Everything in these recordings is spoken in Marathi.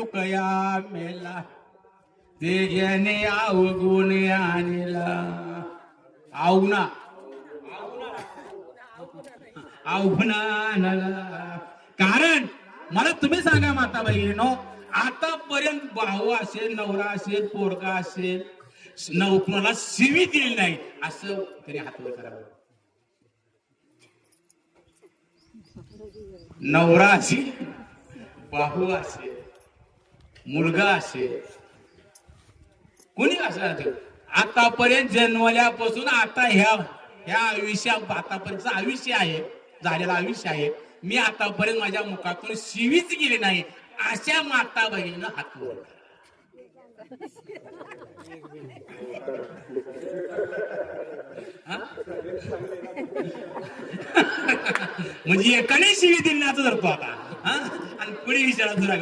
तुकया मेला ते याने अवगुण आणला अवना आणला. कारण मला तुम्ही सांगा माता बहिणीनो, आतापर्यंत भाऊ असेल, नवरा असेल, पोरगा असेल, कुणाला शिवी दिली नाही असं तरी हातवर करावं. नवरा असेल, भाऊ असेल, मुलगा असेल, कोणी असं आतापर्यंत जन्मल्यापासून आता ह्या आयुष्यात आतापर्यंत आयुष्य आहे, झालेलं आयुष्य आहे, मी आतापर्यंत माझ्या मुखातून शिवीच गेली नाही अशा माता बहिणीनं हात वर. म्हणजे एकाने शिवी दिल्याचं धरतो आता. आणि पुढे विचारा तुला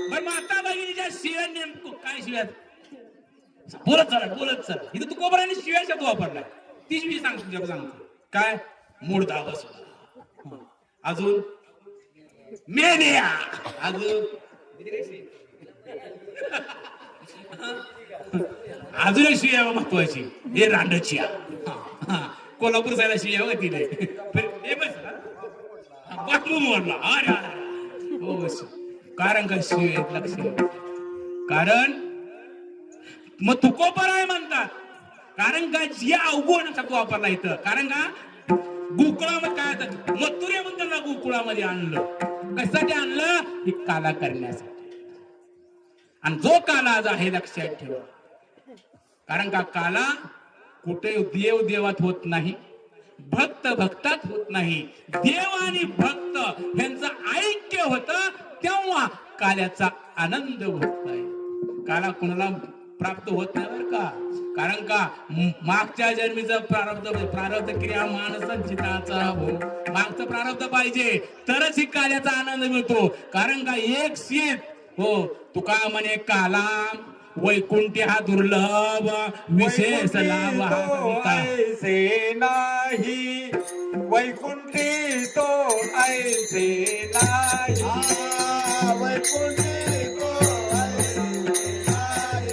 पण माता बहिणीच्या शिव्या नेमकं काय शिव्या बोलत चला इथं तू कोबराने शिव्या शब्द वापरलाय. ती शिवी सांगतो काय मूळदा बस, अजून मेनिया, अजून अजून शिव्या महत्वाची हे रांडचिया. कोल्हापूर जायला शिव्या बघ तिने बाथरूम मोडला. हो कारण का शिव्या लक्ष, कारण मग तुकोपर आहे म्हणतात. कारण का जी अवगुण शब्द वापरला इथं. कारण का गोकुळामध्ये काय मथुरेमध्ये त्यांना गोकुळामध्ये आणलं. कशासाठी आणलं? ही काला करण्यासाठी. आणि जो काला आज आहे लक्षात ठेवा. कारण का काला कुठे देव देवात होत नाही, भक्त भक्तात होत नाही. देव आणि भक्त यांचं ऐक्य होत तेव्हा काल्याचा आनंद होत नाही. काला कोणाला प्राप्त होत नाही बरं का. कारण का मागच्या जन्मीचं प्रारब्ध क्रिया मानसंचिताचा हो, मागचं प्रारब्ध पाहिजे तरच ही काल्याचा आनंद मिळतो. कारण का एक शीत हो तुका म्हणे काला वैकुंठी हा दुर्लभ विशेष लाभ ऐसे नाही, वैकुंठी तो ऐसे नाही, वैकुंठी तो ऐसे नाही.